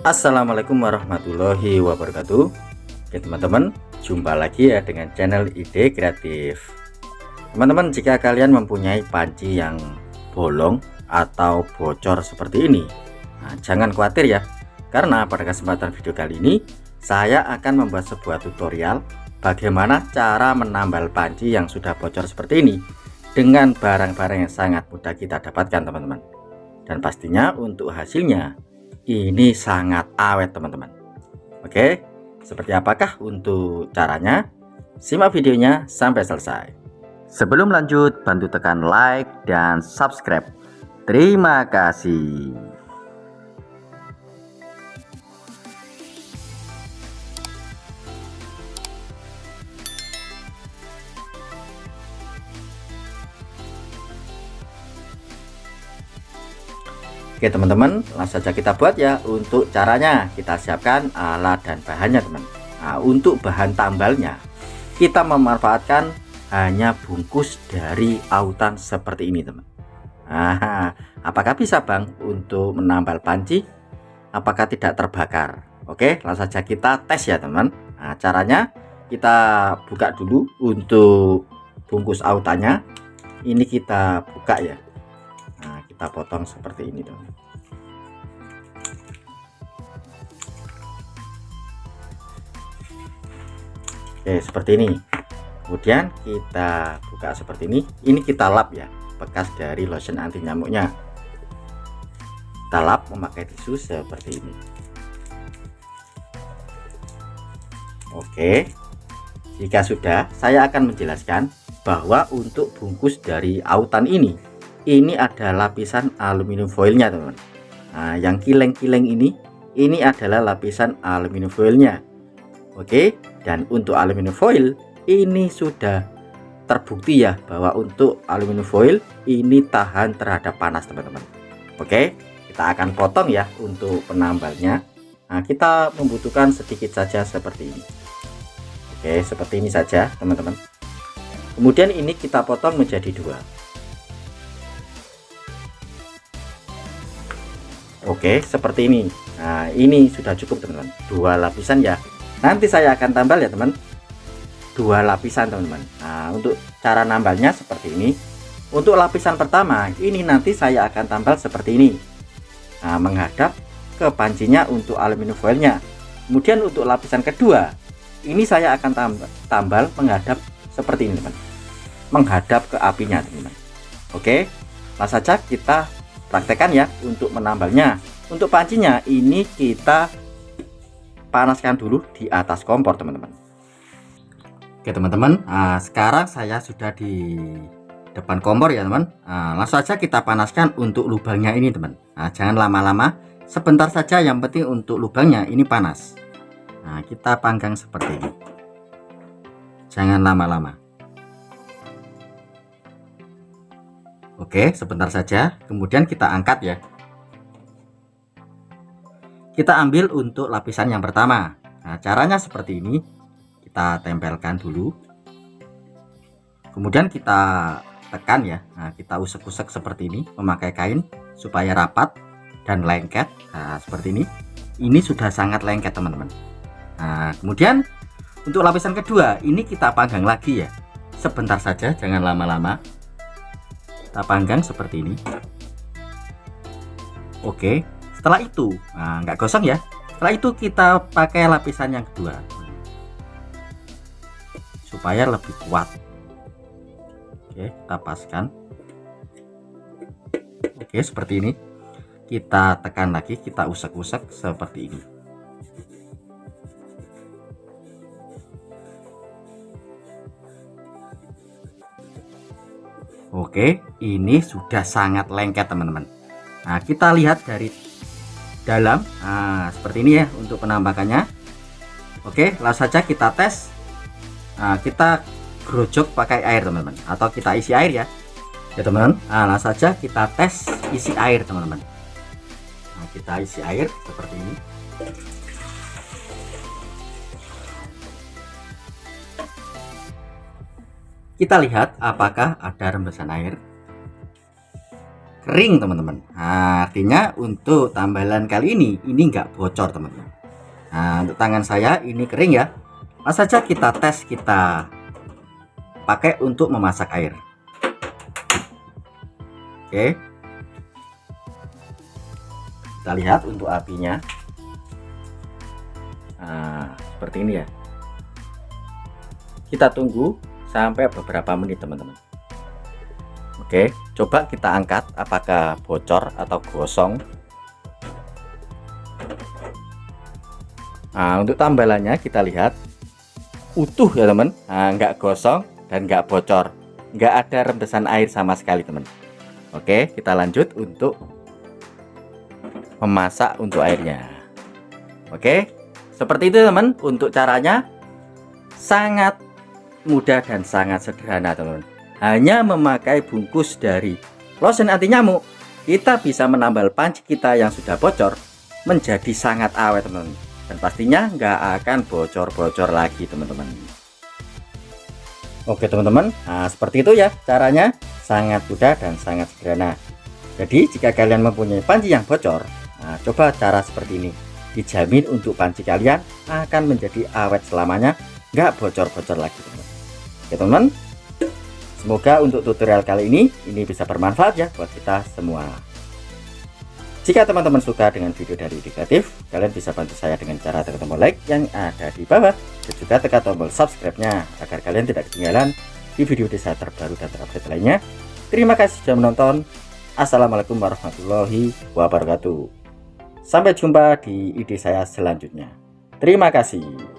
Assalamualaikum warahmatullahi wabarakatuh. Oke teman-teman, jumpa lagi ya dengan channel Ide Kreatif. Teman-teman, jika kalian mempunyai panci yang bolong atau bocor seperti ini, jangan khawatir ya, karena pada kesempatan video kali ini saya akan membuat sebuah tutorial bagaimana cara menambal panci yang sudah bocor seperti ini dengan barang-barang yang sangat mudah kita dapatkan teman-teman. Dan pastinya untuk hasilnya ini sangat awet teman-teman. Oke, seperti apakah untuk caranya? Simak videonya sampai selesai. Sebelum lanjut, bantu tekan like dan subscribe. Terima kasih. Oke teman-teman, langsung saja kita buat ya. Untuk caranya kita siapkan alat dan bahannya teman. Untuk bahan tambalnya kita memanfaatkan hanya bungkus dari autan seperti ini teman. Apakah bisa bang untuk menambal panci? Apakah tidak terbakar? Oke, langsung saja kita tes ya teman. Caranya kita buka dulu untuk bungkus autannya. Ini kita buka ya. Kita potong seperti ini teman. Oke, seperti ini. Kemudian kita buka seperti ini. Ini kita lap ya, bekas dari lotion anti nyamuknya. Kita lap memakai tisu seperti ini. Oke, jika sudah, saya akan menjelaskan bahwa untuk bungkus dari autan ini ada lapisan aluminium foilnya teman-teman. Yang kileng-kileng ini adalah lapisan aluminium foilnya. Oke, dan untuk aluminium foil ini sudah terbukti ya bahwa untuk aluminium foil ini tahan terhadap panas teman-teman. Oke, kita akan potong ya untuk penambalnya. Kita membutuhkan sedikit saja seperti ini. Oke, seperti ini saja teman-teman. Kemudian ini kita potong menjadi dua. Oke, seperti ini. Ini sudah cukup teman-teman, dua lapisan ya. Nanti saya akan tambal ya teman, dua lapisan teman-teman. Untuk cara nambalnya seperti ini. Untuk lapisan pertama ini nanti saya akan tambal seperti ini, menghadap ke pancinya untuk aluminium foilnya. Kemudian untuk lapisan kedua ini saya akan tambal menghadap seperti ini teman, menghadap ke apinya teman-teman. Oke, langsung saja kita praktekkan ya untuk menambalnya. Untuk pancinya ini kita panaskan dulu di atas kompor teman-teman. Oke teman-teman, sekarang saya sudah di depan kompor ya teman. Langsung saja kita panaskan untuk lubangnya ini teman. Jangan lama-lama, sebentar saja, yang penting untuk lubangnya ini panas. Kita panggang seperti ini, jangan lama-lama. Oke, sebentar saja, kemudian kita angkat ya. Kita ambil untuk lapisan yang pertama. Caranya seperti ini. Kita tempelkan dulu. Kemudian kita tekan ya. Kita usek-usek seperti ini memakai kain supaya rapat dan lengket. Seperti ini. Ini sudah sangat lengket teman-teman. Kemudian untuk lapisan kedua ini kita panggang lagi ya. Sebentar saja, jangan lama-lama. Kita panggang seperti ini. Oke, setelah itu nggak gosong ya. Setelah itu kita pakai lapisan yang kedua supaya lebih kuat. Oke, kita paskan. Oke, seperti ini. Kita tekan lagi, kita usek-usek seperti ini. Oke, ini sudah sangat lengket teman-teman. Kita lihat dari dalam. Seperti ini ya untuk penampakannya. Oke, langsung saja kita tes. Kita gerojok pakai air teman-teman, atau kita isi air ya teman-teman. Langsung saja kita tes isi air teman-teman. Kita isi air seperti ini. Kita lihat apakah ada rembesan air. kering teman-teman. Nah, artinya untuk tambalan kali ini nggak bocor teman-teman. Nah, untuk tangan saya ini kering ya. Langsung saja kita tes, kita pakai untuk memasak air. Oke, kita lihat untuk apinya. Nah, seperti ini ya. Kita tunggu sampai beberapa menit teman-teman. Oke, coba kita angkat apakah bocor atau gosong. Nah, untuk tambalannya kita lihat utuh ya teman. Nah, nggak gosong dan nggak bocor, nggak ada rembesan air sama sekali teman. Oke, kita lanjut untuk memasak untuk airnya. Oke, seperti itu teman. Untuk caranya sangat mudah dan sangat sederhana teman. Hanya memakai bungkus dari lotion anti nyamuk, kita bisa menambal panci kita yang sudah bocor menjadi sangat awet teman. Dan pastinya nggak akan bocor-bocor lagi teman-teman. Oke teman-teman, nah seperti itu ya caranya, sangat mudah dan sangat sederhana. Jadi jika kalian mempunyai panci yang bocor, nah coba cara seperti ini, dijamin untuk panci kalian akan menjadi awet selamanya, nggak bocor-bocor lagi teman-teman. Oke teman-teman, semoga untuk tutorial kali ini bisa bermanfaat ya buat kita semua. Jika teman-teman suka dengan video dari Edukatif, kalian bisa bantu saya dengan cara tekan tombol like yang ada di bawah dan juga tekan tombol subscribe-nya agar kalian tidak ketinggalan di video desa terbaru dan terupdate lainnya. Terima kasih sudah menonton. Assalamualaikum warahmatullahi wabarakatuh. Sampai jumpa di ide saya selanjutnya. Terima kasih.